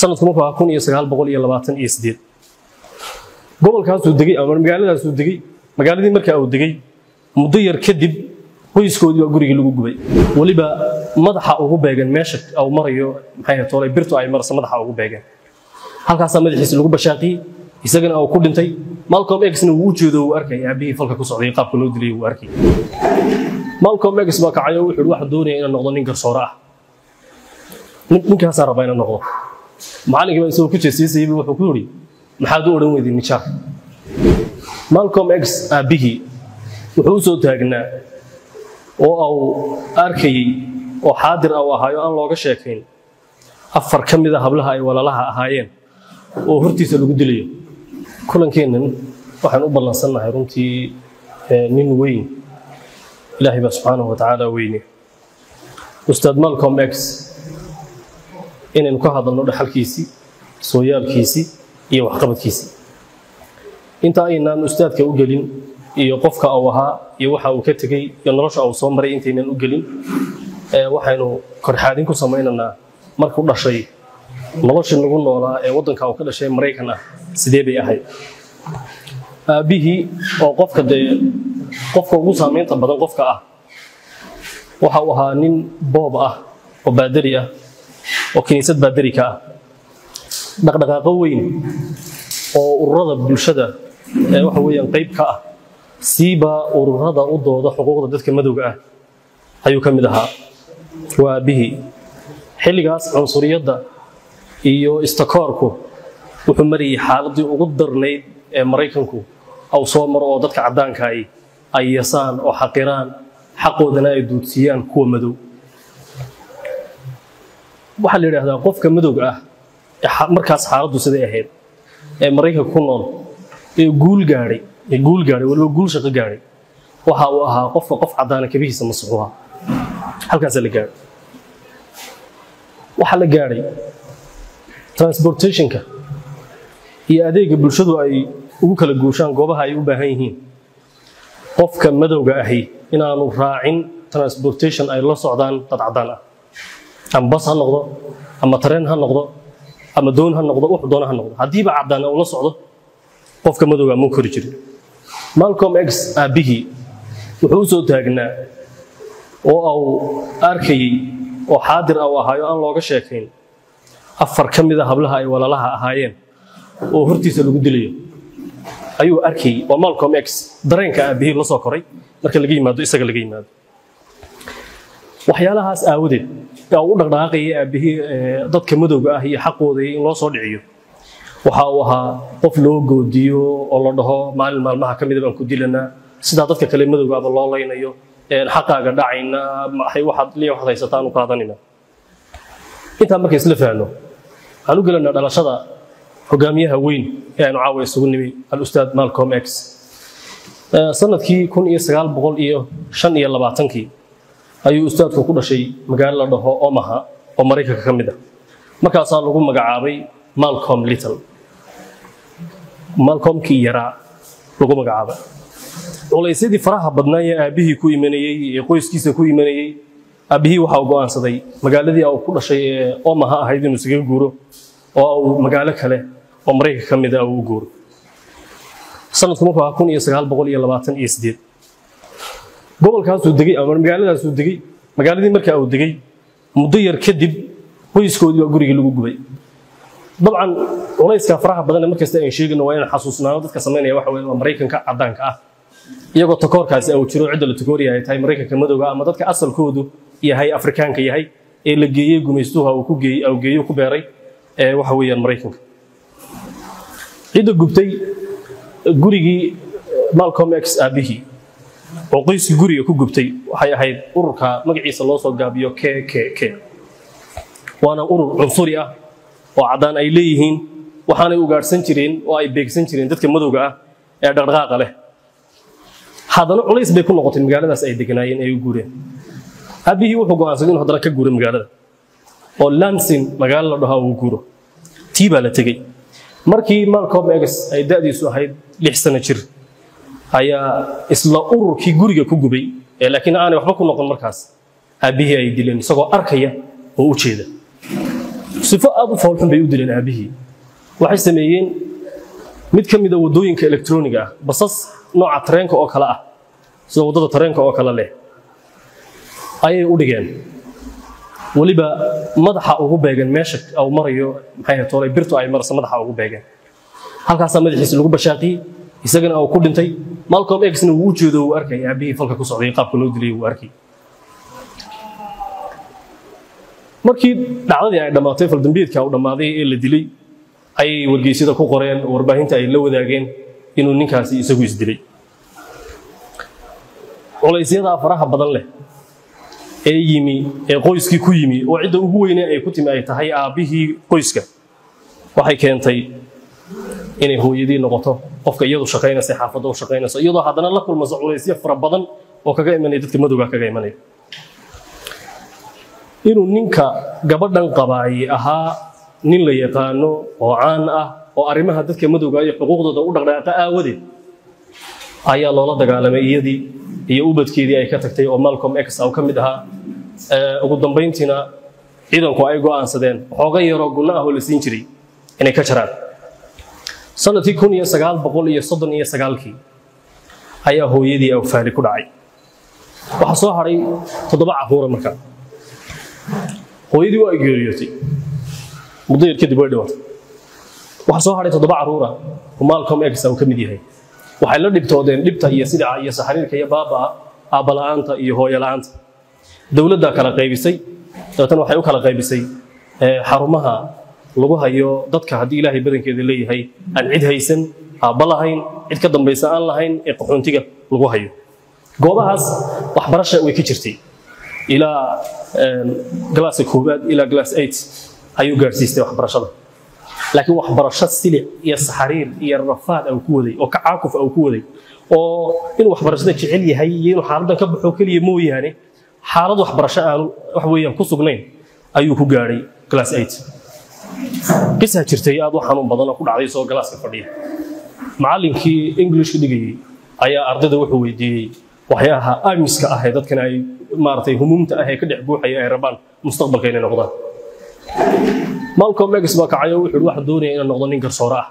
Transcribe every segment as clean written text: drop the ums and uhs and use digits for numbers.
sanadku markuu ahaa 1928 gobolkaasuu degay ama magaaladaasuu degay magaaladii markaa uu degay muddo yar kadib qoyskoodii waa gurigii lagu gubay waliba madaxa ugu beegan meesha uu marayo maxay toolay birtu ay marso madaxa ugu beegan halkaas madaxiisa lagu bashaaqi isagana uu ku dhintay Malcolm X-na uu jeedo uu arkay aabihii falka ku socday qaabka loo dilay uu arkay Malcolm X baa kacayo wuxuu wax doonaya inuu noqdo nin garsoore ah ninkaas rabaa inuu noqdo macallinkii baa soo ku jeesiyay wuxuu ku yiri maxaad u oran weydin nijaar Malcolm X aabihii wuxuu soo taagnaa oo uu arkay oo xaadir ah ahayo aan looga sheekayn afar kamid ah hablaha ay walalaha ahaayeen oo hortiisa lagu dilayo kulankeenan waxaan u ballansanahay runtii nin weyn Ilaahay subhanahu wa ta'ala weyne Ustaad Malcolm X inaan ku hadalno dhaxalkiisi sooyaalkiisi iyo waxqabadkiisi inta aynaan ustaadka u gelin iyo qofka uu ahaa iyo waxa uu ka tagay iyo nolosha uu soo maray intaynaan u gelin waxaynu korxaadin ku sameeynaa markuu dhashay nolosha lagu noolaa ee wadanka uu ka dhashay Mareykan ah sidee bay ahayd aabihii oo qofka ugu saameynta badan qofka ah waxa uu ahaa nin boob ah oo baadari ah oo kiniisad baadari ka ah dhaqdhaqaaqo weyn oo ururada bulshada waxa weeyaan qayb ka ah siiba ururada u dooda xuquuqda dadka madowga ah ayuu kamid ahaa waa bihi xilligaas cunsuriyada iyo istakoorku wuxuu mariyay xaaladii ugu darneyd ee Mareykanku aw soo maro oo dadka cadaanka ay yasaan oo xaqiraan xaqoodana ay duudsiyaan kuwa madow waxa la yiraahdaa qofka madowga ah markaas xaaladdu sidee ahayd ee Mareykanka ku nool ee guul gaaray waliba guul shaqo gaaray waxa uu ahaa qof cadaan kabihiisa masxuuha halkaas la gaaray waxa la gaaray transportationka iyo adeega bulshadu ay ugu kala gooshaan goobaha ay u baahan yihiin qofka madowga ahi inaanu raacin transportation ay la socdaan dad cadaan ah ama bas ha noqdo ama tareen ha noqdo ama doon ha noqdo wax doona ha noqdo hadiiba cadaan uu la socdo qofka madowga ma kori jirin Malcolm X aabihii wuxuu soo taagnaa oo uu arkay oo xaadir ah ahayo aan looga sheekayn afar kamid ah hablaha ay walalaha ahaayeen oo hortiisa lagu dilayo ayuu arkay oo Malcolm X dareenka aabihii la soo koray marka laga yimaado isaga laga yimaado waxyaalahaas aawadeed uu dhaqdhaqaaqay aabihii dadka madowga ah iyo xaqooda in loo soo dhiciyo waxa uu ahaa qof loo goodiyo oo la dhaho maalmaha kamid ah ku dilana sida dadka kale madowga ah loo leynayo xaqaaga dhacayna waxaad haysataan u qaadanina inta markay isla faano aanu galana dhalashada hogaamiyaha weyn ee aanu caawa isugu nimay al-Ustaad Malcolm X sanadkii 1925 ayuu ustaadku ku dhashay magaalada la dhaho Omaha oo Mareykanka kamid ah markaas lagu magacaabay Malcolm Little Malcolm kii yaraa lagu magacaabay culaysadii faraha badnaa ee aabihii ku imanayay ee qoyskiisa ku imanayay aabihii waxa uu go'aansaday magaaladii uu ku dhashay ee Omaha ahayd inuu isaga guuro oo uu magaalo kale oo Mareykanka kamid ah uu guuro sanadku markuu ahaa 1928 gobolkaasuu degay ama magaaladaasuu degay magaaladii markaa uu degay muddo yar kadib qoyskoodii waa gurigii lagu gubay dabcan culayska faraha badan markasta ay sheegayno waa in xasuusnaano dadka sameynaya waxa weeye Mareykanka cadaanka ah iyagoo takoorkaasi uu jiro cid la takooriyo ay tahay Mareykanka madowga ama dadka asalkoodu yahay Afrikaanka yahay ee la geeyay gumaystuha uu ku geeyay ku beeray waxa weeyaan Mareykanka cid gubtay gurigii Malcolm X aabihii oo qoyskii guriga ku gubtay waxay ahayd ururka magaciisa loo soo gaabiyo KKK waana urur cunsuri ah oo cadaan ay leeyihiin waxaana ay u gaarsan jireen oo ay beegsan jireen dadka madowga ah ee dhaqdhaqaaqa leh hadana culays bay ku noqotay magaaladaas ay deganaayeen ay u guureen aabihii wuxuu go'aansaday inuu hadana ka guuro magaalada oo Lansing magaalada la dhaho uu guuro tiiba la tagay markii Malcolm X ay da'diisu ahayd 6 sano jir ayaa isla ururkii guriga ku gubay laakiin aanay waxba ku noqon markaas aabihii ay dileen isagoo arkaya oo u jeeda sifo aad u foolxun bay u dileen aabihii waxay sameeyeen mid ka mid ah wadooyinka elektrooniga ah basas nooca tareenka oo kala ah sida wadada tareenka oo kala leh ayay u dhigeen waliba madaxa ugu beegan meesha oo marayo maxay toolay birtu ay marso madaxa ugu beegan halkaas madaxiisa lagu bashaaqi isagana oo ku dhintay Malcolm X-na uu jeedo uu arkay aabihii falka ku socday qaabka loo dilay uu arkay markii dhacdadii ay dhamaatay fal dambiyeedka uu dhamaaday ee la dilay ay wargeysida ku qoreen warbaahinta ay la wadaageen inuu ninkaasi isagu isdilay culaysyada faraha badan leh ee yimi ee qoyskii ku yimi oo cid ugu weyn ay ku timi ay tahay aabihii qoyska waxay keentay inay hooyadii noqoto qofka iyadu shaqeynaysa xaafadda oo shaqeynaysa iyadoo haddana la kulmayso culaysyo fara badan oo kaga imanay dadka madowga kaga imanay inuu ninka gabadhan qabaay ahaa nin la yaqaano oo caan ah oo arrimaha dadka madowga iyo xuquuqdooda u dhaqdhaqaaqa aawadeed ayaa loola dagaalamay iyadii iyo ubadkeedii ay ka tagtay oo Malcolm X oo kamid ahaa ugu dambeyntiina ciidanku ay go'aansadeen xooga yaro guna ah oo la siin jiray inay ka jaraan sanadkii 1939 ayaa hooyadii ay faali ku dhacay waxa soo haray 7 caruur markaa hooyadii waa geeriyootay muddo yar kadib way dhimatay waxa soo haray 7 caruur ah oo Malcolm X oo kamid yahay waxay la dhibtoodeen dhibta iyo sida iyo saxariirka iyo baaba aabalaanta iyo hooyalaanta dawladda kala qaybisay tan waxay u kala qaybisay xarumaha lagu hayo dadka hadii Ilaahay badankeeda leeyahay aan cid haysan aabalahayn cid ka dambaysa aan lahayn ee qaxoontiga lagu hayo goobahaas waxbarasho way ka jirtay ilaa class 1 ilaa class 8 ayuu gaarsiistay waxbarashada laakiin waxbarasho silic iyo saxariir iyo rafaad oo ku waday oo ka caaquf oo ku waday oo inuu waxbarashada jecel yahay iyo inuu xaaladdan ka baxo kaliya mooyaane xaalad waxbarasho aan wax weeyaan ku sugnayn ayuu ku gaaray class 8 qisa jirtay aad u xanuun badan oo ku dhacday soo galaaska fadhiya macallinkii English dhigayay ayaa ardayda wuxuu weydiiyay waxyaabaha aamiska ah ee dadkan ay maartay humuumta ah ee ka dhex buuxaya ay rabaan mustaqbalka inay noqdaan Malcolm X baa kacayo wuxuu wax doonaya inuu noqdo nin garsoore ah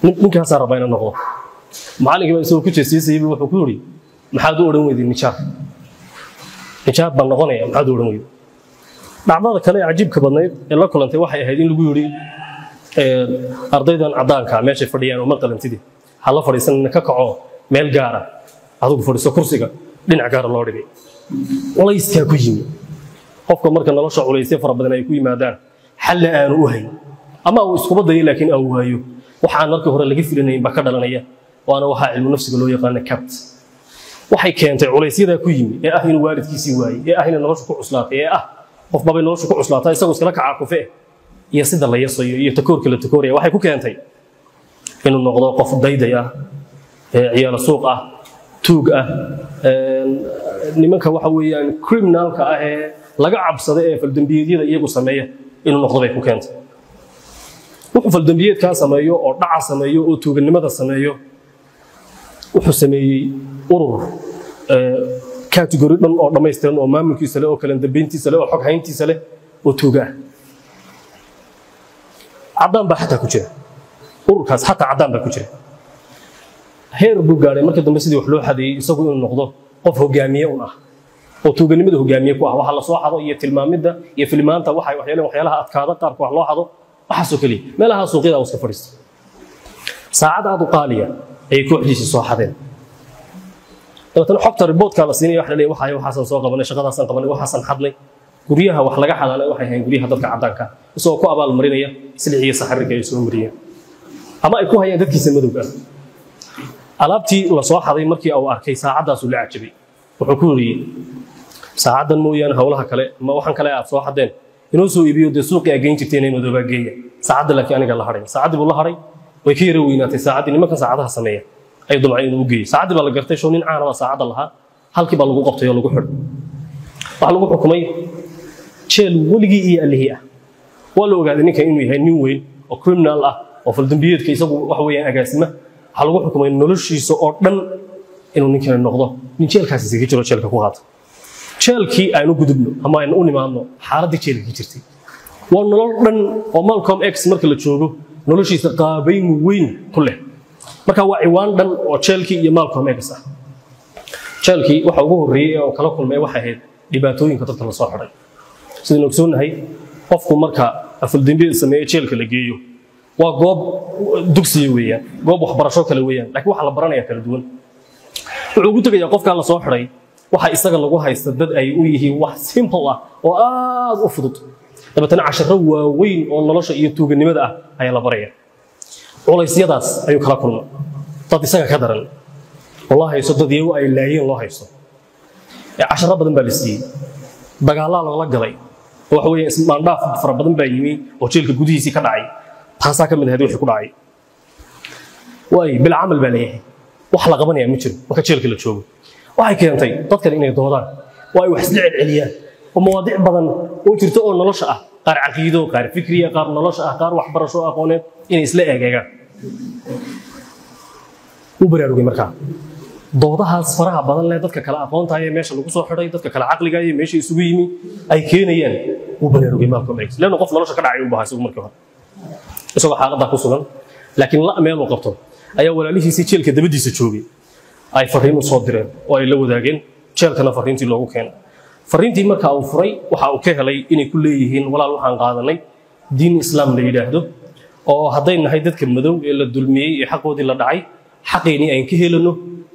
ninkaas rabaa inuu noqdo macallinkii baa soo ku jeesiyay wuxuu ku yiri maxaad u oran weydii nijaab baan noqonaya maxaad u oran weydii dhacdada kale cajiibka badnayd ee la kulantay waxay ahayd in lagu yiri ardaydan cadaanka meesha fadhiyaan oo maqalantidii hala fadhiisan ka kaco meel gaar ah adigu fadhiiso kursiga dhinac gaar loo dhigay culayska ku yimi qofka marka nolosha culaysay fara badan ay ku yimaadaan xal aan u hayn ama uu isku baday laakiin uu waayo waxaan markii hore laga filanay ba ka dhalanaya waana waxa cilmu nafsiga loo yaqaan kabt waxay keentay culaysyada ku yimi ee ah in waalidkiisii waayay ee ah in nolosha ku cuslaatay ee ah qof baba nolosha ku cuslaatay isagoo iskala kacaaqufay iyo sida la yasayo iyo takoorka la takooraya waxay ku keentay inuu noqdo qof dayday ah ciyaal suuq ah tuug ah nimanka waxa weeyaan criminalka ah ee laga cabsado ee faldambiyada iyagu sameeya inuu noqdo bay ku keentay wuxuu faldambiyeedka sameeyo oo dhaca sameeyo oo tuuganimada sameeyo wuxuu sameeyay urur category dhan oo dhameystiran oo maamulkiisa leh oo kala dambeyntiisa leh oo xog hayntiisa leh oo tuuga cadaan baa xataa ku jira ururkaas xataa cadaan baa ku jira heer buu gaaray markii dambe sidii wax loo xadeeyay isagu inuu noqdo qof hogaamiye ah oo tuuganimada hogaamiye ku ah waxa la soo xado iyo tilmaamida iyo filmaanta waxyaalaha adkaada qaarka wax loo xado waxa soo kaliya meelaha suuqyada iska fadhiista saacad aad u qaaliya ay kooxdiisa soo xadeen dadna xogta report-ka la siinay wax la leeyahay waxaan soo qabanay shaqadaasan qabanay waxaan xadnay guriyaha wax laga xadalay waxay hayeen guriyaha dadka cadaanka isoo ku abaal marinaya siliciye saxariga ay soo mariyeen ama ay ku hayeen dadkiisa madowga alaabtii la soo xaday markii uu arkay saacadaas uu la cajabay wuxuu ku yiri saacadan mooyaan hawlaha kale ma waxaan kale aad soo xadeen inuu soo iibiyo de suuqi ay geyn jirteen inuu madowga geeyo saacada laakiin aniga la haray saacadii buu la haray way ka yara weynaatay saacadii nimanka saacadaha sameeya ay dumcay inuu geeyo saacadii baa la gartay soo nin caan ah saacada laha halkii baa lagu qabtay oo lagu xidhay waxa lagu xukumay jeel waligii iyo alihi ah waa la ogaaday ninka inuu yahay nin weyn oo criminal ah oo faldambiyeedka isagu wax weeyaan agaasima waxa lagu xukumay noloshiisa oo dhan inuu ninkan noqdo nin jeelkaas isaga jiro jeelka ku qaata jeelkii aanu gudubno ama aanu u nimaadno xaaladii jeelka jirtay ونلول دن ومالكم إكس مركل تشوفه نلوشي ثقابين وين كله مركا وعوان دن وتشيلكي يمالكم إكس تشيلكي وحوجه الرئة وكلاكم ما واحد دباتوين كترت الصحراء سيدنا نكسون هاي قفكم مركا أفلدين بيد سمية تشيلك اللي جيو وجوب دكسي ويا جوب وخبرشوك اللي ويا لكن واحد لبرانيا كردون وعقولتك يا قفك على صحراء waxa isaga lagu haysta dad ay u yihiin wax simple ah oo aad u fudud dabatan 10 waaweyn oo nolosha iyo tuuganimada ah ayaa la baraya culaysyadaas ayuu kala kulmay dad isaga ka daran wallahi sadadiyo ay laayeen loo haysto 10 badan baa la siiyay dagaal la galay waxa weeye ismaan dhaaf fara badan baa yimi oo jeelka gudihiisa ka dhacay taasa ka mid ah wixii ku dhacay way bil amal baa leeyahay wax la qabanaya ma jiro marka jeelka la joogo waxay keentay dadkan inay doodaan oo ay wax isla celceliyaan oo mawaadiic badan oo jirto oo nolosha ah qaar caqiido qaar fikriya qaar nolosha ah qaar wax barasho aqooneed inay isla eegeegaan u baraarugay markaa doodahaas faraha badan leh dadka kala aqoonta ay meesha lagu soo xiray dadka kala caqliga ay meesha isugu yimi ay keenayaan u baraarugay Malcolm X leena qof nolosha ka dhacay u baahay markii hore isagoo xaalada ku sugan laakiin la meel uu qabto ayaa walaalihiisa jeelka dabadiisa joogay ay fariin u soo direen oo ay la wadaageen jeelkana fariintii loogu keenay fariintii marka uu furay waxa uu ka helay inay ku leeyihiin walaal waxaan qaadanay diin islaam la yiraahdo oo haday nahay dadka madow ee la dulmiyay ee xaqoodii la dhacay xaqeeni ay ka helano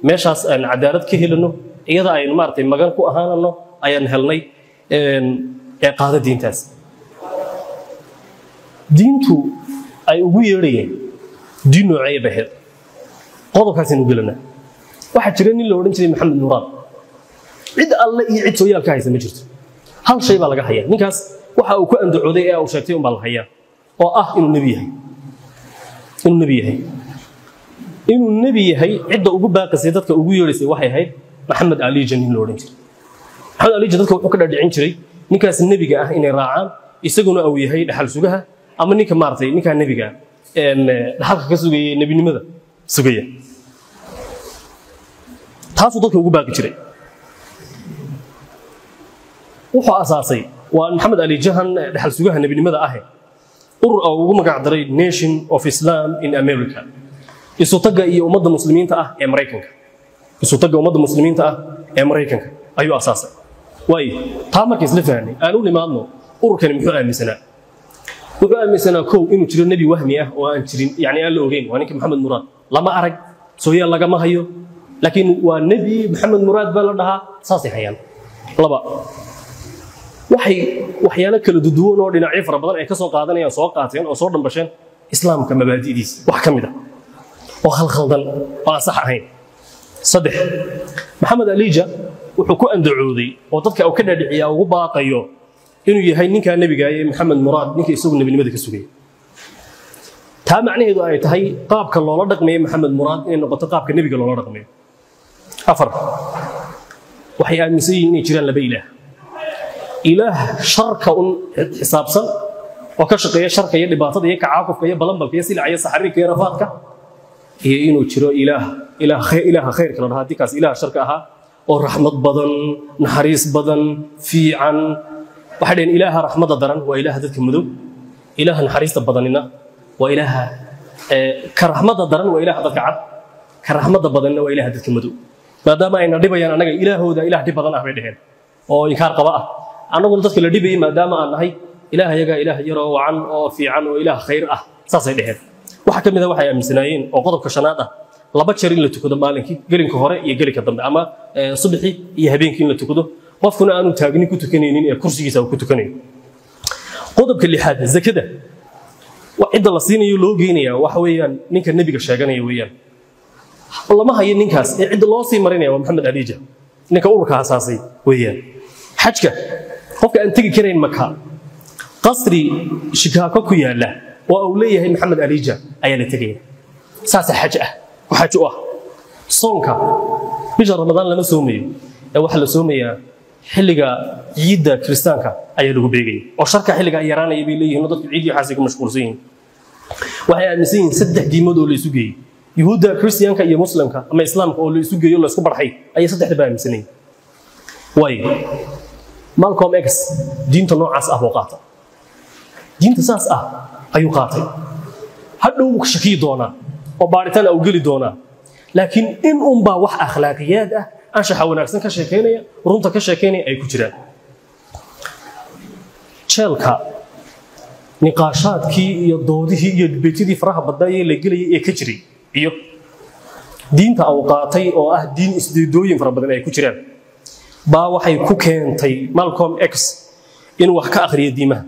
meeshaas aan cadaalad ka helano iyada ay maartay magan ku ahaanano ayaan helnay ee qaada diintaas diintu ay ugu yeerayeen diin noocay baheed qodobkaas inuu galana waxa jira nin la oran jiray Maxamed Muraad cid alle iyo cid sooyaalka haysa ma jirto hal shay baa laga hayaa ninkaas waxa uu ku andacooday ee uu sheegtay baa la hayaa oo ah inuu nabi yahay cidda ugu baaqisay dadka ugu yeerisay waxay ahayd Maxamed Ali Janin la oran jiray Maxamed Ali dadka wuxuu ka dhadhicin jiray ninkaas nabiga ah inay raacaan isaguna uu yahay dhaxal sugaha ama ninka maartay ninka nabiga dhaxalka ka sugayay nabinimada sugaya taasoo dadka ugu baaqi jiray wuxuu asaasay waa Maxamed Ali Jahan dhaxal sugaha nabinimada ah urur ugu magac daray Nation of Islam in America isu taga iyo ummadda muslimiinta ah ee Mareykanka ayuu asaasay way taa markii isla fahanay aanu limaadno ururkan muxuu aaminsanaa koow inuu jiro nabi wahmi ah oo aan jirin yani aan la ogeyn waa ninka Maxamed Muraad lama arag sooyaal laga ma hayo laakiin waa nabi Maxamed Muraad baa la dhahaa saasay hayaan laba waxyaalo kala duwan oo dhinacyo fara badan ay ka soo qaadanayaan soo qaateen oo soo dhanbasheen islaamka mabaadi'diisa wax kamid ah oo khaldan oo sax ahayn saddex Maxamed Alija wuxuu ku andacooday oo dadka uu ka dhadhiciyaa ugu baaqayo inuu yahay ninka nabiga ee Maxamed Muraad ninka isagu nabinimada ka sugay taa macnaheedu ay tahay qaabka loola dhaqmay Maxamed Muraad inay noqoto qaabka nabiga loola dhaqmay afar waxay aaminsan yihiin inay jiraan laba ilaah sharka xisaabsan oo ka shaqeeya sharka iyo dhibaatada iyo kacaaqufka iyo balanbalka iyo silacaya saxariirka iyo rafaadka iyo inuu jiro ilaah khayrka la dhahaa dikaas ilaah sharka aha oo raxmad badan naxariis badan fiican waxa dheen ilaaha raxmada daran waa ilaaha dadka madow ilaaha naxariista badanina waa ilaaha ka raxmada daran waa ilaaha dadka cad ka raxmada badanina waa ilaaha dadka madow maadaama ayna dhibayaan anaga ilaahooda ilaah dhib badan ah bay dhaheen oo inkaar qaba ah anagu dadka la dhibay maadaama aan nahay ilaahayaga ilaah yaro wacan oo fiican oo ilaah khayr ah saasay dhaheen waxa kamid ah waxay aaminsanaayeen oo qodobka shanaad ah laba jeer in la tukado maalinkii gelinka hore iyo gelinka dambe ama subaxii iyo habeenkii in la tukado qofkuna aanu taagni ku tukanaynin ee kursigiisa uu ku tukanayo qodobka lixaad zakada wacida la siinayo loo geenayaa waxa weeyaan ninka nabiga sheeganaya weeyaan lama hayo ninkaas ee cid loo sii marinaya waa Maxamed Alija ninka ururka asaasay weeyaan xajka qofka aan tagi karayn Makka qasri Chicago ku yaala oo uu leeyahay Maxamed Alija ayaa la tagay saas xaj ah waxa uu ah soonka bisha Ramadaan lama soomayo ee waxa la soomayaa xilliga ciidda Kristaanka ayaa lagu beegay oo sharka xilliga ay yaraanayay bay leeyihiin dadku ciid iyo xasiga mashquulsan yihiin waxay aaminsan yihiin saddex diimood oo la isu geeyay Yahuudda Kristiyaanka iyo Muslimka ama Islaamka oo la isu geeyo la isku barxay ayay saddexda baa aaminsanayeen way Malcolm X diinta noocaas ah oo qaata diinta saas ayuu qaatay hadhow shaki doona oo baaritaan uu gali doona laakiin in baa wax akhlaaqiyad anshaxa wanaagsan ka sheekeynaya runta ka sheekeynaya ay ku jiraan jeelka niqaashaadkii iyo doodihii iyo debatidii faraha badnaa la geliyay ee ka jiray iyo diinta uu qaatay oo diin isdiidooyin fara badan ay ku jiraan baa waxay ku keentay Malcolm X inuu wax ka akhriyo diimaha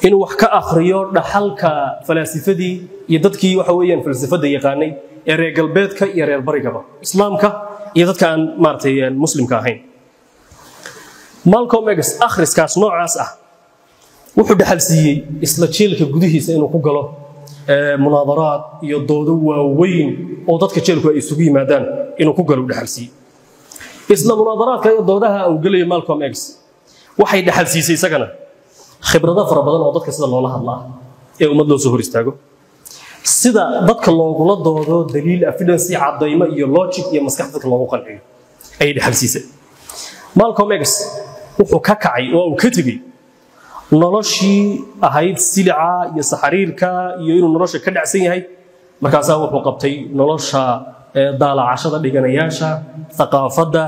inuu wax ka akhriyo dhaxalka falaasifadii iyo dadkii waxa weeyaan falsafada yaqaanay ee reer galbeedka iyo reer barigaba islaamka iyo dadka aan maartay muslimka ahayn Malcolm X akhriskaas noocaas wuxuu dhaxal siiyay isla jeelka gudihiisa inuu ku galo munaadaraad iyo doodo waaweyn oo dadka jeelku ay isugu yimaadaan inuu ku galo dhaxal siiyay isla munaadaraadka iyo doodaha uu galay Malcolm X waxay dhaxal siisay isagana khibrado fara badan oo dadka sida loola hadlaa ee ummad loo soo hor istaago sida dadka loogula doodo daliil evidence cadaymo iyo logic iyo maskax dadka loogu qanciyo ay dhaxal siisay Malcolm X wuxuu ka kacay oo uu ka tagay noloshii ahayd silica iyo saxariirka iyo inuu nolosha ka dhacsan yahay markaas wuxuu qabtay nolosha daalacashada dhiganayaasha thaqaafada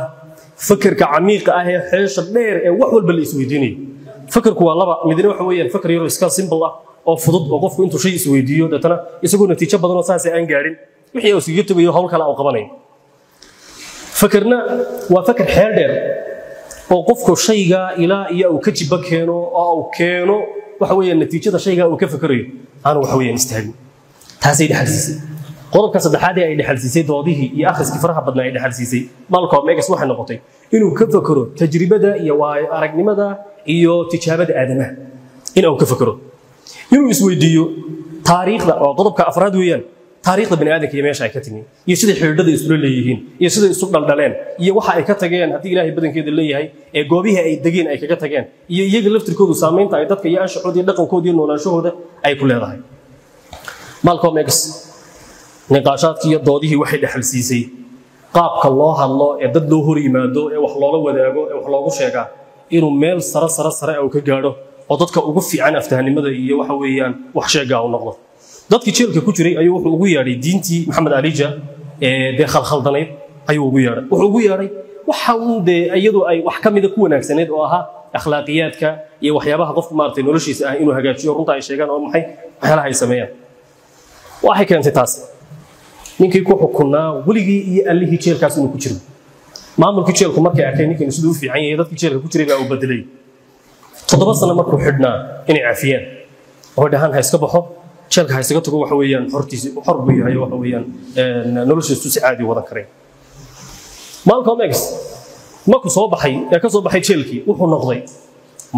fikirka camiiqa ee xeesha dheer ee wax walba la isweydiinay fikirku waa laba midna waxa weeyaan fikir yar oo iska simple oo fudud oo qofku intuu shay isweydiiyo dadana isagoo natiijo badan oo saas aan gaarin wixii uu siga tabayo hawl kale oo qabanay fikirna waa fikir xeel dheer oo qofku shayga ilaa iyo uu ka jiba keeno oo uu keeno waxa weeyaan natiijada shayga uu ka fikirayo aan waxa weeyaan istaagin taasay dhaxalsiisay qodobka saddexaad ee ay dhaxalsiisay doodihii iyo akhriskii faraha badnaa ay dhaxalsiisay Malcolm X waxay noqotay inuu ka fikiro tajribada iyo aragnimada iyo tijaabada aadamaha inuu ka fikiro inuu isweydiiyo taariikhda oo qodobka afraad weeyaan taariikhda bani'aadamka iyo meesha ay ka timi iyo sida xiriirada isula leeyihiin iyo sida isu dhaldhaleen iyo waxa ay ka tageen hadii Ilaahay badankeeda leeyahay ee goobihii ay dageen ay kaga tageen iyo iyaga laftirkoodu saameynta ay dadka iyo anshaxooda iyo dhaqankooda iyo noolaanshahooda ay ku leedahay Malcolm X niqaashaadkii iyo doodihii waxay dhaxal siisay qaabka loo hadlo ee dad loo hor yimaado ee wax loola wadaago ee wax loogu sheegaa inuu meel sare uu ka gaaro oo dadka ugu fiican aftahanimada iyo waxa weeyaan wax sheegaa uu noqdo dadkii jeelka ku jiray ayuu wuxuu ugu yeeray diintii Maxamed Alija ee khalkhaldanayd ayuu ugu yeeray wuxuu ugu yeeray waxa uu iyadu ay wax kamid ku wanaagsaneed oo ahaa akhlaaqiyadka iyo waxyaabaha qofku maartay noloshiisa inuu hagaajiyo runta ay sheegaan oo maxay waxyaalaha ay sameeyaan waxay keentay taas ninkii ku xukunaa waligii iyo allihii jeelkaas inuu ku jiro maamulkii jeelku markay arkay ninkii sidoo u fiican yahay dadkii jeelka ku jiray baa uu bedelay 7 sano markuu xidhnaa inay caafiyaan oo dhahan ha iska baxo jeelka ha isaga tago waxa weeyaan xortiisa xor buu yahay waxa weeyaan noloshiisu si caadi wadan kareen Malcolm X markuu soo baxay ka soo baxay jeelkii wuxuu noqday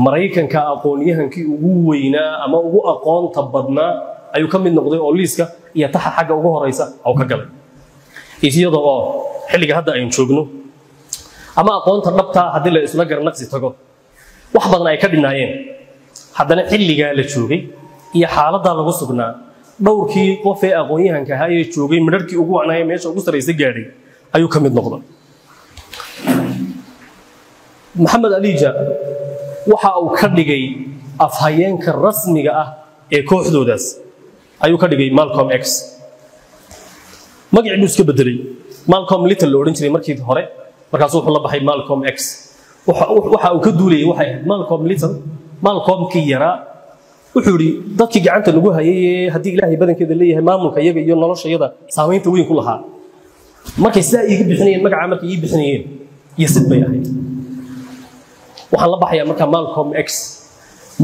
Mareykanka aqoonyahankii ugu weynaa ama ugu aqoonta badnaa ayuu ka mid noqday oo liiska iyo taxa xagga ugu horeysa oo ka galay iyadoo oo xilliga hadda aynu joogno ama aqoonta dhabta hadii la isla garnaqsi tago wax badan ay ka dhinaayeen haddana xilliga la joogay iyo xaaladda lagu sugnaa dhowrkii qof ee aqoonyahanka ahaa ee joogay midharkii ugu wacnaayay meesha ugu sareysa gaaray ayuu ka mid noqday Maxamed Alija waxa uu ka dhigay afhayeenka rasmiga ee kooxdoodaas ayuu ka dhigay Malcolm X magaciisu iska bedelay Malcolm Little loo oran jiray markii hore markaas wuxuu la baxay Malcolm X waxa uu ka duulay waxa Malcolm Little Malcolm kii yara wuxuu yiri dadkii gacanta lagu hayay hadii Ilaahay badankeeda leeyahay maamulka iyaga iyo noloshayada saameynta weyn ku lahaa markay saa iga bixinayeen magaca markay ii bixinayeen iyo sid bay ahayd waxaan la baxayaa marka Malcolm X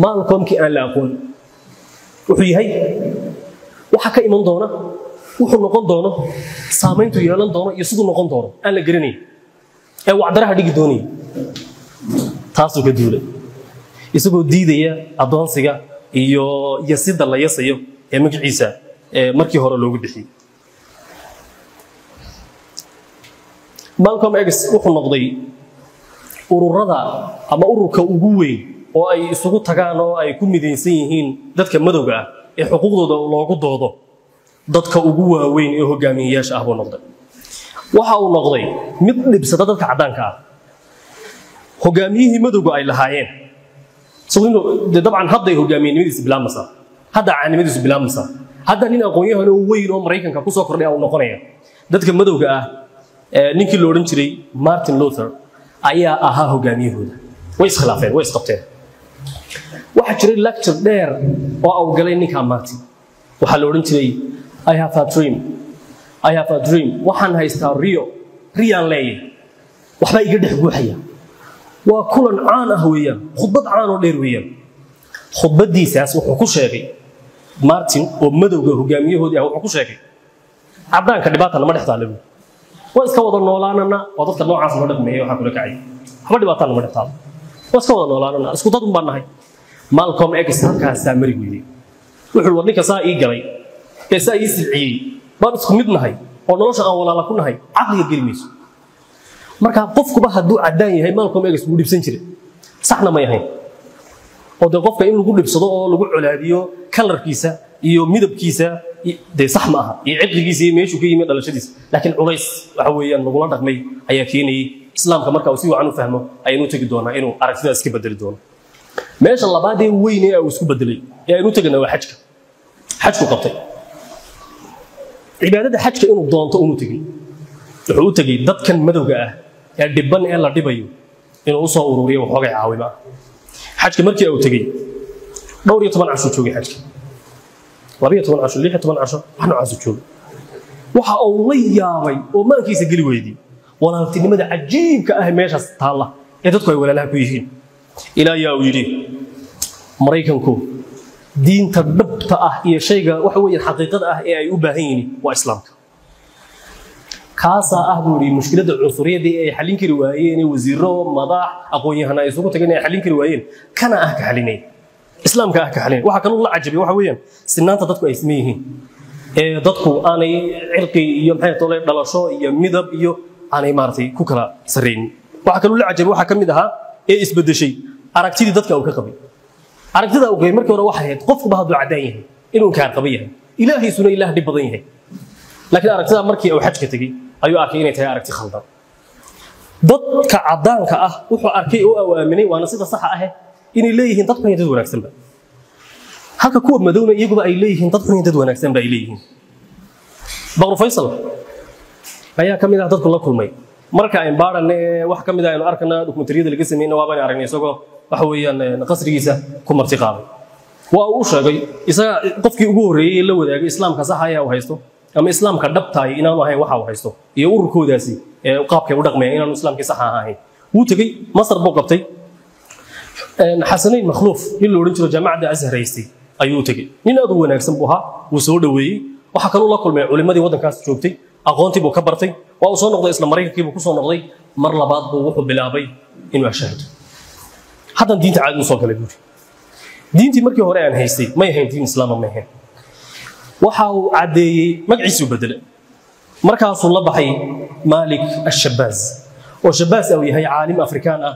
Malcolm kii aan la aqoon wuxuu yahay waxa ka iman doona wuxuu noqon doono saameyntu yeelan doono iyo sidoo noqon doono aan la garanay ee wacdaraha dhigi doonay taasoo ka duulay isagoo diidaya adoonsiga iyo sida la yasayo ee magaciisa markii hore loogu bixiyay Malcolm X wuxuu noqday ururada ama ururka ugu weyn oo ay isugu tagaan oo ay ku mideysan yihiin dadka madowga ee xuquuqdooda loogu doodo dadka ugu waaweyn ee hogaamiyayaasha ah buu noqday waxa uu noqday mid dhibsada dadka cadaanka ah hogaamiyihii madowga ay lahaayeen سوينه طبعا هذا هجامين ميدس بلا مسا هذا عن ميدس بلا مسا هذا نينا قويه هنا وين أمريكان كقصة كردي أو نقنية ده كم مدوق نيكي لورن شري مارتن لوثر أيها هجاميه هذا ويس خلافين ويس قبتين واحد شري لكتر دير أو قالين نيكا مارتن وحلورن شري I have a dream waxaan haystaa riyaan leeyahay waxba iga dhex guuxaya waa kulan caan ah weeyaan khudbad caan oo dheer weeyaan khudbadiisaas wuxuu ku sheegay Martin oo madowga hogaamiyahoodii ah wuxuu ku sheegay cadaanka dhibaata lama dhex taalo waa iska wada noolaanana oo dadka noocaas loo dhaqmeeyo waxa kula kacay waxba dhibaata lama dhex taalo waa iska wada noolaanana isku dad baan nahay Malcolm X halkaas saamari weeyay wuxuu wadninka saa ii galay ee saa ii silciyay baan isku mid nahay oo nolosha aan walaala ku nahay aqliga gelmayso marka qofkuba haduu cadaan yahay Malcolm X uu dhibsan jiray saxna ma yahay oo qofka in lagu dhibsado oo lagu culaadiyo kalarkiisa iyo midabkiisa de sax ma aha iyo ciddigiisa iyo meeshu ka yimid dhalashadiisa laakiin culays waxa weeyaan lagu la dhaqmay ayaa keenay islaamka marka uu si wacan u fahmo aynu tagi doonaa inuu aragtidaas ka bedeli doono meesha labaad ee weyn ee uu isku bedelay ee aynu tagana waa xajku qabtay cibaadada xajka inuu doonto inuu tagay wuxuu u tagay dadkan madowga ah ee dhiban ee la dhibayo inuu u soo ururiyo waxooga caawima xajka markii uu tagay dhowr iyo 10 casho joogay xajka 12 casho 16 casho waxna casho joogay waxa uu la yaabay oo maankiisa gali weydii walaaltinimada cajiibka ah meeshaas taala ee dadku ay walaalaha ku yihiin ilaa yaa yiri Mareykanku diinta dhabta ah iyo shayga waxa weeyaan xaqiiqada ah ee ay u baahan yihiin waa islaamka kaasa ah buuri mushkilada cunsuriyada ee xalin kari waayeen wasiiro madax aqoon-yahana ay isugu tageen xalin kari waayeen kana ah ka xalinay islaamka ah ka xalinay waxa kale la cajabiyo waxa weeyaan sinaanta dadku ay sameeyeen ee dadku aanay cirqi iyo maxay tolay dhalasho iyo midab iyo aanay maartay ku kala sareen waxa kale la cajabiyo waxa kamid aha ee isbedeshay aragtidii dadka uu ka qabay aragtida uu markii hore waxa ahayd qofku ba haduu cadaan yahay inuu ka qabay yahay ilaahay suna ilaah dhib badan yahay laakiin aragtida markii uu xajka tagay ayuu arkay inay tahay aragti khaldan dadka cadaanka ah wuxuu arkay oo aaminay waana sida sax ah inay leeyihiin dad xun dad wanaagsan ba halka kuwa madowna iyagu ay leeyihiin dad xun dad wanaagsan ba ay leeyihiin Baqru Faysal ayaa kamid ah dadku la kulmay marka ay baaranay wax kamid ah inuu arkana dokumentariyada laga sameeyay waa baan aragnay isagoo waxa weeyaan qasrigiisa ku marti qaaday waa uu sheegay isaga qofkii ugu horeeyay la wadaagay islaamka sax ah uu haysto ama islaamka dhabtaay inaanu ahayn waxa uu haysto iyo ururkoodaasi ee qaabkay u dhaqmayaan inaanu islaamka sax ahayn wuu tagay Masar buu qabtay Xasanayn Makhluuf in loo oran jiro jaamacada Azhar haystay ayuu tagay nin aad u wanaagsan buu ahaa wuu soo dhaweeyay waxa kale oo la kulmay culimadii wadankaas joogtay aqoontii buu ka bartay waa uu soo noqday isla Mareykankii buu ku soo noqday mar labaad buu wuxuu bilaabay inuu ashahado hadan diinta caadi u soo galay buuri diintii markii hore aan haystay ma yahay diin islaam ma yahay waxa uu cadeeyay magaciisu bedelay markaas uu la baxay Malik al-Shabazz oo Shabazz uu yahay caalim Afrikaan ah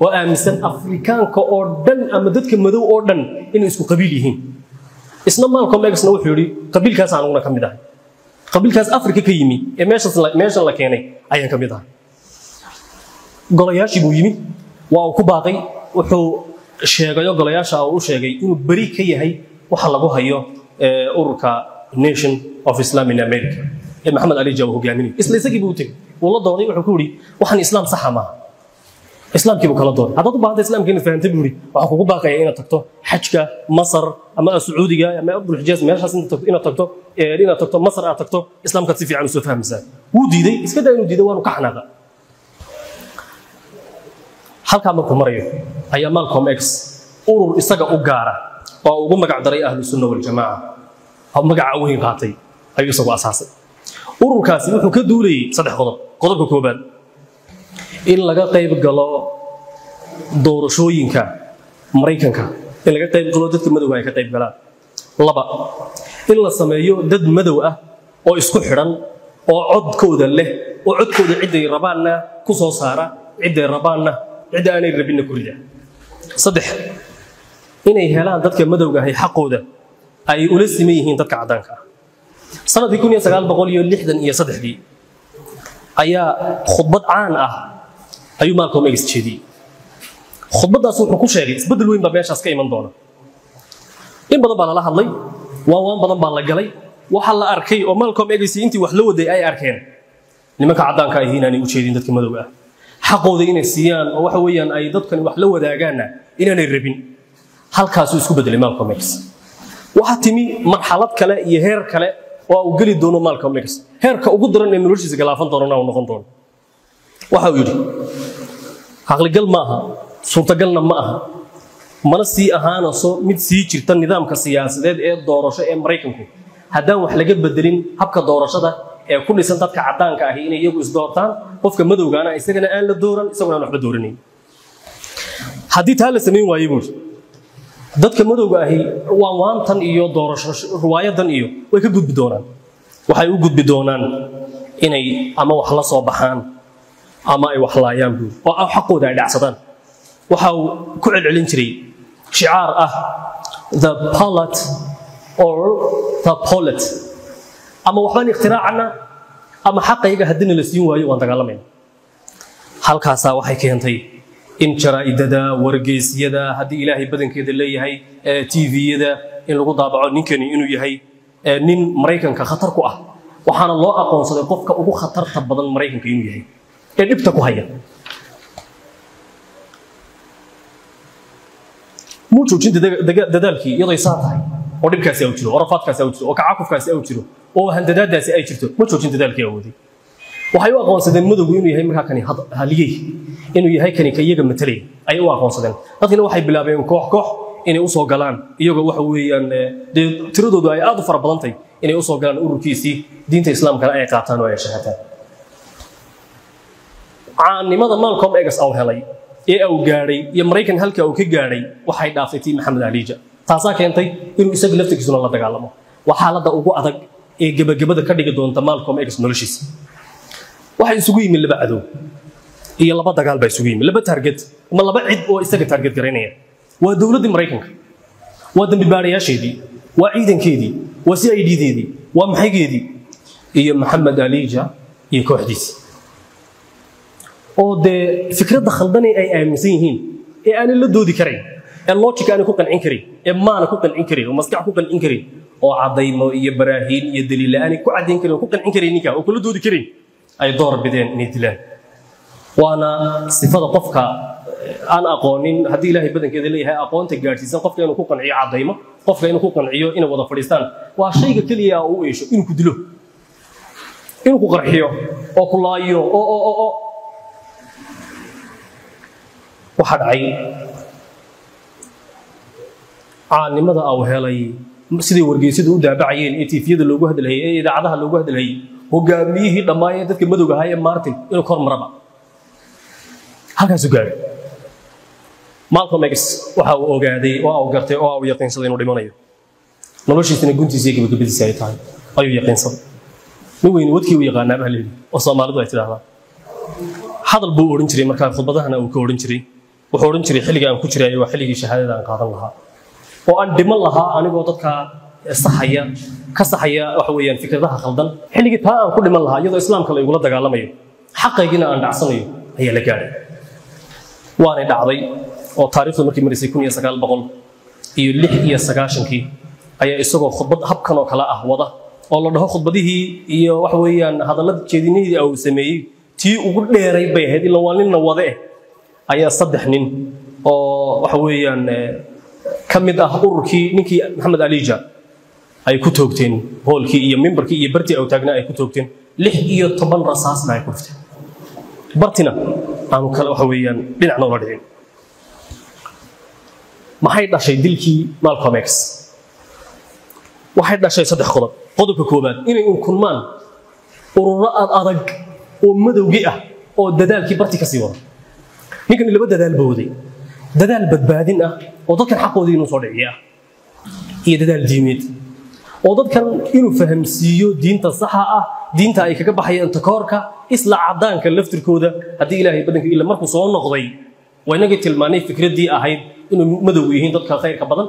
oo aaminsan Afrikaanka oo dhan ama dadka madow oo dhan inay isku qabiil yihiin isna Malcolm X wuxuu yiri qabiilkaas aan uuna kamid ahay qabiilkaas Afrika ka yimi ee meesha la keenay ayaan kamid ahay golayaashii buu yimi waa uu ku baaqay wuxuu sheegay golayaasha uu sheegay inuu bari ka yahay waxa lagu hayo ururka Nation of Islam in America ee Maxamed Ali Jaw hogaaminay isla isagii buu tagay wala doonay wuxuu ku yiri waxaan islaam sax ma islaamkii buu kala doonay hadda baahda islaamkii fahamtay buu yiri waxa kugu baaqaya inaad tagto xajka Masar ama Sacuudiga ama Abdul Hijaaz meeshaas inaad tagto Masar aad tagto islaamka si fiican u soo fahamsan wuu diiday iska daa inuu diiday waanu ka xanaaqay halka markuu marayo ayaa Malcolm X urur isaga u gaara oo ugu magac daray Ahlus Sunnah wal Jamaa oo magaca weyn qaatay ayuu isagu asaasay ururkaasi wuxuu ka duulay saddex qodob qodobka koobaad in laga qayb galo doorashooyinka Mareykanka in laga qayb galo dadka madowga ay ka qayb galaan laba in la sameeyo dad madow ah oo isku xiran oo codkooda leh oo codkooda cid ay rabaanna ku soo saara cid ay rabaanna cid aanay rabin ku rida saddex inay helaan dadka madowga ah xaqooda ay ula simeeyeen dadka cadaanka sanadii 1963 ayaa khudbad caan ah ayuu Malcolm X jeediyay khudbadaas wuxuu ku sheegay isbedel weyn baa meeshaas ka iman doona in badan baa lala hadlay waan badan baa la galay waxa la arkay oo Malcolm X intii wax la waday ay arkeen nimanka cadaanka ah inaanay u jeedin dadka madowga ah xaqooda inay siiyaan oo waxa weeyaan ay dadkan wax la wadaagaana inaanay rabin halkaas uu isku bedelay Malcolm X waxa timi marxalad kale iyo heer kale oo uu gali doono Malcolm X heerka ugu daran ee noloshiisa galaafan doona oo noqon doono waxa uu yiri aqligal ma aha suurtagalna ma aha mana sii ahaanaso mid sii jirta nidaamka siyaasadeed ee doorasho ee Mareykanku haddaan wax laga bedelin habka doorashada ee ku dhisan dadka cadaanka ah inay iyagu isdoortaan qofka madowgaana isagana aan la dooran isaguna aan waxba dooranayn haddii taa la sameyn waayo buu dadka madowga ahi waa waantan iyo doorasho riwaayadan iyo way ka gudbi doonaan waxay u gudbi doonaan inay ama wax la soo baxaan ama ay wax laayaan buu oo xaqooda ay dhacsadaan waxa uu ku celcelin jiray shicaar ah the pilot or the pilot ama waxaan ikhtiraacna ama xaqayga hadina la siin waayo waan dagaalamayna halkaas waxay keentay in jaraa'idada wargeysyada hadii ilaahay badankeeda leeyahay TV-yada in lagu daabaco ninkani inuu yahay nin Mareykanka khatar ku ah waxaana loo aqoonsaday qofka ugu khatarta badan Mareykanka inuu yahay ee dhibta ku haya muujinta dadaalkii iyadoo saatahay oo dhibkaasi ay jiro oo rafaadkaasi ay jiro oo kacaakufkaasi ay jiro oo handadaadaasi ay jirto ma joojin dadaalkii awoodii waxay u aqoonsadeen madowgu inuu yahay markaa kani haliyay inuu yahay kani kayaga matalay ay u aqoonsadeen dadkina waxay bilaabeen koox inay u soo galaan iyagoo waxa weeyaan tiradoodu ay aad u fara badantay inay u soo galaan ururkiisii diinta islaamka ay qaataan oo ay shahaadaan caanimada Malcolm X oo helay ee uu gaaray iyo Mareykan halka uu ka gaaray waxay dhaaftay Maxamed Ali Jaa taasa keentay inuu isaga laftigiisu la dagaalamo waxa xaaladda ugu adag ee gabagabada ka dhigi doonta Malcolm X noloshiisa waxay isugu yimid laba cadow iyo laba dagaal bay isugu yimid laba target ama laba cid oo isaga target gareynaya waa dawladda Mareykanka waa dambi baarayaasheedii waa ciidankeedii waa CID-deedii waa maxaygeedii iyo Maxamed Ali Jaa iyo kooxdiisa oo de fikradda khaldan ay aaminsan yihiin ee aan la doodi karin ee logic aan ku qancin karin ee maana ku qancin karin oo maskax ku qancin karin oo cadaymo iyo baraahiin iyo daliil aan ku cadeyn karin oo ku qancin karin ninka oo kula doodi karin ay door bideen inay dilaan waana sifada qofka aan aqoonin hadii ilaahay badankeeda leeyahay aqoonta gaarsiisan qofka inuu ku qanciyo cadaymo qofka inuu ku qanciyo inay wada fadhiistaan waa shayga kaliya uu eesho inuu ku dilo inuu ku qarxiyo oo ku laayo oo waxa dhacay caanimada uu helay sidii wargeysyadu u daabacayeen ee TV-yada loogu hadlayay ee idaacadaha loogu hadlayay hogaamiyihii dhammaayeen dadka madowga ahaa ee Martin inuu kor maraba halkaas u gaaray Malcolm X waxa uu ogaaday oo uu gartay oo uu yaqiinsaday inuu dhimanayo noloshiisana guntiisa iyo gabagabadiisa ay tahay ayuu yaqiinsaday nin weyn wadkii uu yaqaanaa baa leeyahay oo Soomaalidu ay tiraahdaa hadal buu oran jiray markaa khudbadahana uu ka oran jiray wuxuu oran jiray xilliga aan ku jiray waa xilligii shahaadada aan qaadan lahaa oo aan dhiman lahaa anigoo dadka saxaya ka saxaya waxa weeyaan fikradaha khaldan xilligii taa aan ku dhiman lahaa iyadoo islaamka la igula dagaalamayo xaqaygina aan dhacsanayo ayaa la gaaray waana dhacday oo taariikhdu markii marisay 1996 ayaa isagoo khudbad habkan oo kala ah wada oo la dhaho khudbadihii iyo waxa weeyaan hadallada jeedinadii uu sameeyay tii ugu dheeray bay ahayd ilaa waa ninna wada ayaa saddex nin oo waxa weeyaan kamid ah ururkii ninkii Maxamed Ali Jaa ay ku toogteen hoolkii iyo memberkii iyo bartii ay taagnaa ay ku toogteen 16 rasaas ay ku dhufteen bartina aanu kala waxa weeyaan dhinacna wala dhicin maxay dhashay dilkii Malcolm X waxay dhashay saddex qodob qodobka koobaad inay u kulmaan ururo adag oo madowgi ah oo dadaalkii barti ka sii wada ninkan laba dadaal booday dadaal badbaadin ah oo dadkan xaqoodii inuu soo dhiciyaa iyo dadaal diimeed oo dadkan inuu fahamsiiyo diinta saxa ah diinta ay kaga baxayaan takoorka isla cadaanka laftirkooda hadii ilaahay badanka ila markuu soo noqday waynaga tilmaanay fikradii ahayd inuu madow yihiin dadka khayrka badan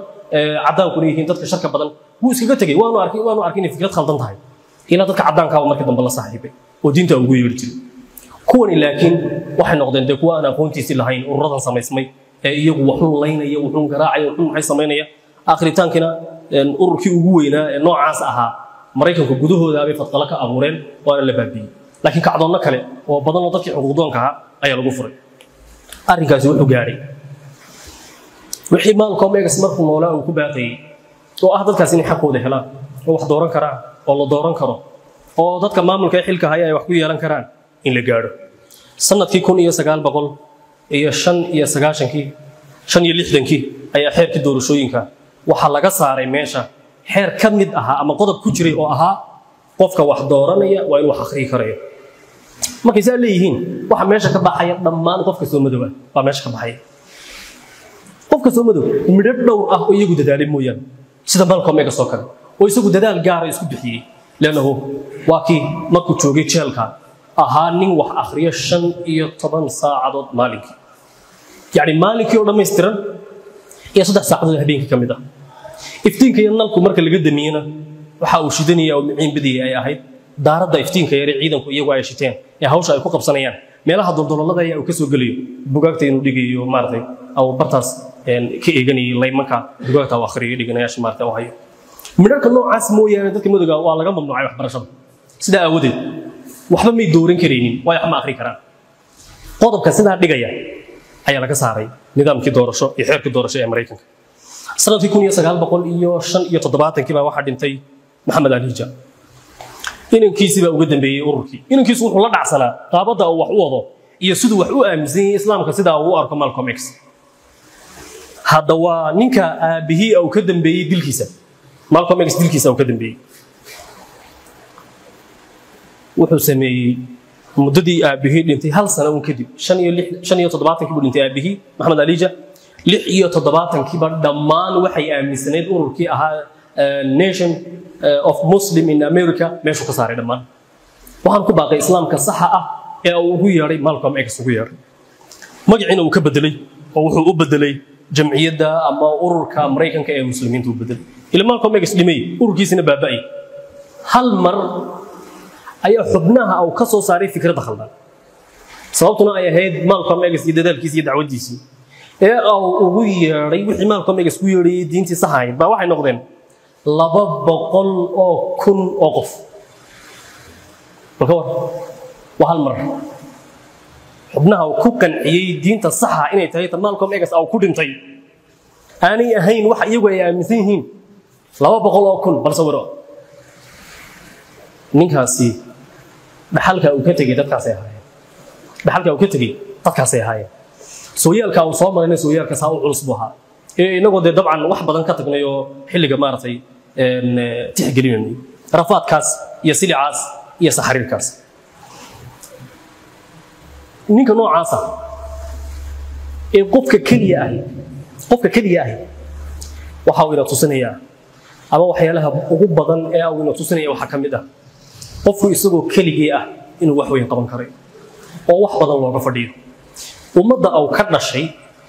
cadaanku yihiin dadka sharka badan wuu iskaga tagay waanu arkay in fikrad khaldan tahay ila dadka cadaanka markii dambe la saaxiibay oo diinta ugu yeeri jiray kuwan laakiin waxay noqdeen kuwa aan aqoontiisi lahayn ururadan samaysmay iyagu wuxuu laynaya wuxuu garaacay wuxuu maxay sameynaya aakhiritaankiina ururkii ugu weynaa ee noocaas ahaa Mareykanka gudahooda ay fadqala ka abuureen oo la baabiyay laakiin kacdoonna kale oo badan oo dadkii xuquuqdoonka ahaa ayaa lagu furay arrinkaasi wuxuu gaaray wixii Malcolm X markuu noolaa uu ku baaqayay oo ah dadkaas inay xaqooda helaan oo wax dooran karaan oo la dooran karo oo dadka maamulka ee xilka haya ay wax ku yeelan karaan in la gaaro sanadkii 1995 ayaa xeerkii doorashooyinka waxa laga saaray meesha xeer ka mid aha ama qodob ku jiray oo ahaa qofka wax dooranaya waa inuu wax akhriyo karayo markay saa leeyihiin waxa meesha ka baxaya dhammaan qofka soo madooba waa meesha ka baxaya qofka soo madoob midab dhowr ah oo iyagu dadaalay mooyaan sida Malcolm X oo kale oo isagu dadaal gaar ah isku bixiyay leeyahay waa kii markuu joogay jeelka ahaa nin wax akhriyo 15 saacadood maalinkii يعني مالكي oo dhameystiran iyo 3 saacadood habeenkii kamid ah iftiinka iyo nalku marka laga damiyana waxa uu shidanaya oo miciin bidii ay ahayd daarada iftiinka yar ciidanku iyagu ay shiteen ee hawsha ay ku qabsanayaan meelaha daldalada ay ka soo galiyo bugaagta inuu dhigayo maartay aw bartaas ka eeganayay laymanka bugaagta oo akhriyo dhiganayaasha maartay oo hayo midarka noocaas mooyaan dadka madowga waa laga mamnuucay waxbarashada sida aawadeed waxba may dooran kareenin way wax ma akhri karaan qodobka sida dhigaya ayaa laga saaray nidaamkii doorasho iyo xeerkii doorasho ee Mareykanka sanadkii 1975 baa waxa dhintay Maxamed Ali Jinnah inankiisa baa uga dambeeyay ururkii inankiisu wuxuu la dhacsanaa qaabada uu wax u wado iyo sidoo wax u aaminsan islaamka sida uu u arko Malcolm X hada waa ninka aabihii oo ka dambeeyay dilkiisa Malcolm X dilkiisa oo ka dambeeyay wuxuu sameeyay muddadii aabihii dhintay hal sano oo kadib 75 buu dhintay aabihii Maxamed Ali Jinnah 76 ba dhammaan waxay aaminsanayd ururkii ahaa Nation of Muslim in America meeshu ka saaray dhammaan waxaan ku baaqay islaamka saxa ah ee uu ugu yeeray Malcolm X ugu yeeray magaciina uu ka bedelay oo wuxuu u bedelay jamciyadda ama ururka Mareykanka ee muslimiinta u bedelay ilaa Malcolm X dhimay ururkiisina baaba'ay hal mar ayaa xubnaha oo ka soo saaray fikradda khaldan sababtuna ay ahayd Malcolm X iyo dadaalkiisa iyo dacwadiisa ee uu ugu yeeray wixii Malcolm X ku yeeray diintii sax ahayd baa waxay noqdeen 200,000 oo qof waa hal mar xubnaha ku qanciyay diinta sax ah inay tahay Malcolm X oo ku dhintay aanay ahayn wax iyagu ay aaminsan yihiin 200,000 bal sawiro ninkaasi dhaxalka uu ka tagay dadkaas ay ahaayeen dhaxalka uu ka tagay dadkaas ay ahaayeen sooyaalka uu soo maray sooyaalka saa u culus buha ee inagoo dabcan wax badan ka tagnay oo xilliga maartay tixgelinay rafaadkaas iyo silicaas iyo saxariirkaas ninka noocaas ah ee qofka kaliya ah waxa uu ina tusinayaa ama waxyaalaha ugu badan ee uu ina tusinaya waxa kamid ah qofku isagoo kaligii ah inuu wax weyn qaban karo oo wax badan looga fadhiyo ummadda oo ka dhashay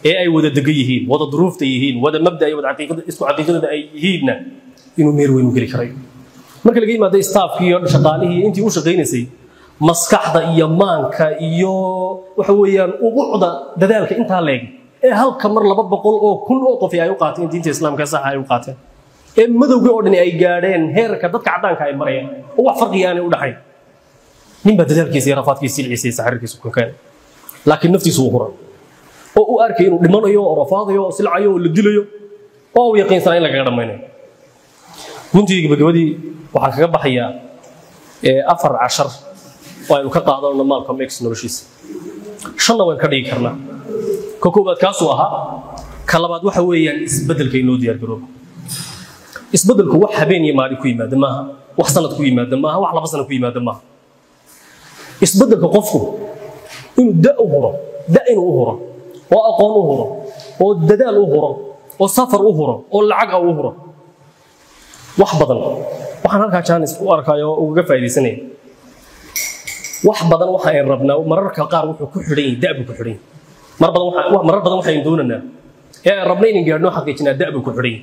ee ay wada degan yihiin wada duruufta yihiin wada mabda iyo wada caqiidada ay yihiinna inuu meer weyn u geli karo marka laga yimaado staafkii iyo shaqaalihii intii u shaqeynaysay maskaxda iyo maanka iyo waxa weeyaan ubuucda dadaalka inta leeg ee halka mar 200,000 oo qof ay u qaateen diinta islaamka sax ay u qaateen ee madowga oo dhan ay gaadheen heerka dadka cadaanka ay marayaan oo wax farqi aan u dhaxay ninba dadaalkiisa iyo rafaadkiisa ilciisay saxarkiisa ku keenay laakiin naftiisu uu huran oo u arkay inuu dhimanayo oo rafaadayo oo silcayo oo la dilayo oo uu yaqiinsan in laga dhamaynayo runtii gabadhii waxa kaga baxaya 4 oo ay ka qaadano Malcolm X noloshiisa shanna waan ka dhigi karnaa ka koobaad kaas oo ahaa ka labaad waxa weeyaan isbedelka inoo diyaar garoobo isbedelku wax habeen iyo maalin ku yimaado maaha wax sanad ku yimaado maaha wax 2 sano ku yimaado maaha isbedelka qofku inuu inuu huro oo aqoon u huro oo dadaal u huro oo safar u huro oo lacag u huro wax badan waxaan halka chance u arkayo uga faa'iideysanay wax badan waxa ay rabnaa mararka qaar wuxuu ku xidhay da'bu ku xidhay marar badan waxaan doonanaa ee rabnaa in gaarno xaqiijinaa da'bu ku xidhay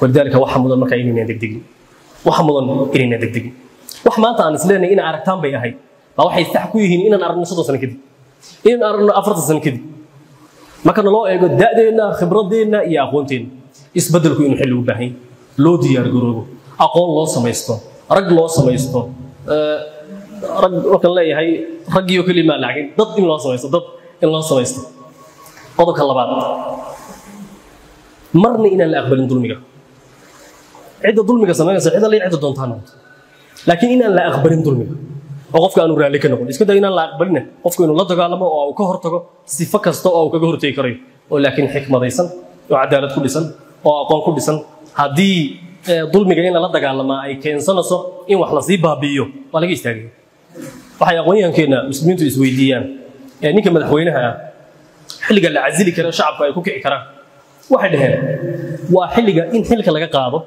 ولذلك waxa mudan marka inay degdegin wax maanta aan isleenay in aragtaan bay ahayd ba waxay sax ku yihiin inaan aragno 3 sano kadib inaan aragno 4 sano kadib marka loo eego da'deena khibraddeena iyo aqoonteena isbeddelku inuu xilli u baahan loo diyaar garoobo aqoon loo samaysto rag loo samaysto rag waxaan leeyahay rag iyo kelima laakiin dad in loo samaysto qodobka labaad marna inaan la aqbalin dulmiga cidda dulmiga sameeyaysa cidda la cidda doontaan laakiin inaan la aqbalin dulmiga oo qofka aanu raali ka noqon iska day inaan la aqbalin qofku inuu la dagaalamo oo uu ka hortago sifo kasta oo uu kaga hortagi karayo oo laakiin xikmadaysan oo cadaalad ku dhisan oo aqoon ku dhisan haddii dulmiga in la dagaalama ay keensanayso in wax la sii baabi'iyo waa laga istaagay waxay aqoonyahankeena muslimiintu isweydiiyaan ninka madaxweynaha xilliga la casili karo shacabku ay ku kici karaan waxay dhaheen waa xilliga in xilka laga qaado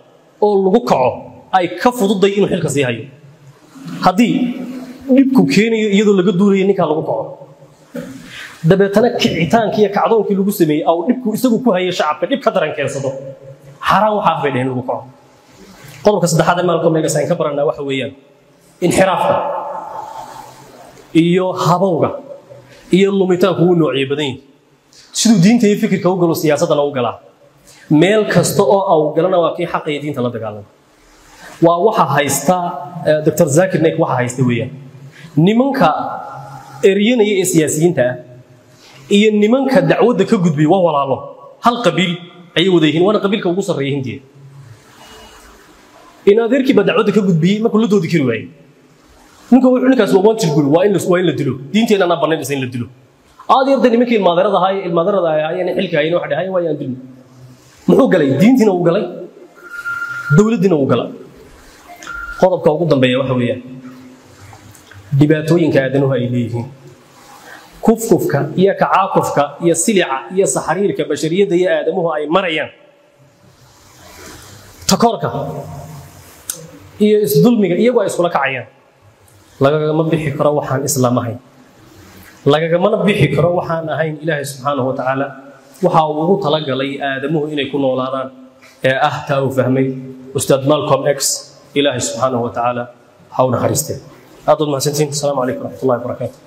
oo lagu kaco ay ka fududay inuu xilka sii hayo haddii dhibku keenayo iyadoo laga duulayo ninka lagu kaco dabeetana kicitaankii iyo kacdoonkii lagu sameeyay oo dhibku isagu ku hayay shacabka dhib ka daran keensado xaraan waxa ay dhaheen lagu kaco qodobka saddexaad ee maalka meega sayn ka baranaa waxa weeyaan inxiraafka iyo habowga iyo lumitaanku uu noocyo badan yahay sidoo diinta iyo fikirka u galo siyaasadda lagu galaa meel kasta oo uu galana waa kii xaq iyo diinta la dagaalama waa waxa haysta Dr. Zakir Naik waxa haysta weeyaan nimanka eriyanaya ee siyaasiyiinta iyo nimanka dacwadda ka gudbay waa walaalo hal qabiil ay wada yihiin wana qabiilka ugu sareeya Hindiya in adeerkii dacwadda ka gudbiyay markuu la doodi kari waayay ninka wuxuu ninkaas waa wanted gul waa in la dilo diinteena na banaan in la dilo adeerda nimankii ilmaadarada ahaayeen xilka ayeen waxa dhahay waa yaan dilo muxuu galay diintina uu galay dawladina uu galay qodobka ugu dambeeya waxa weeyaan dhibaatooyinka aadanuhu ay leeyihiin kufkufka iyo kacaakufka iyo silica iyo saxariirka bashariyada iyo aadamuhu ay marayaan takoorka iyo isdulmiga iyagu ay iskula kacayaan lagama bixi karo waxaan islaam ahayn lagama bixi karo waxaan ahayn ilaahay subhanahu wa ta'ala waxa uu ugu talagalay aadamuhu inay ku noolaadaan ee taa uu fahmay ustaad Malcolm X ilaahay subhanahu wa ta'ala hawna xariistay aad u mahadsantiin assalamu alaykum wa rahmatullahi wa barakatuh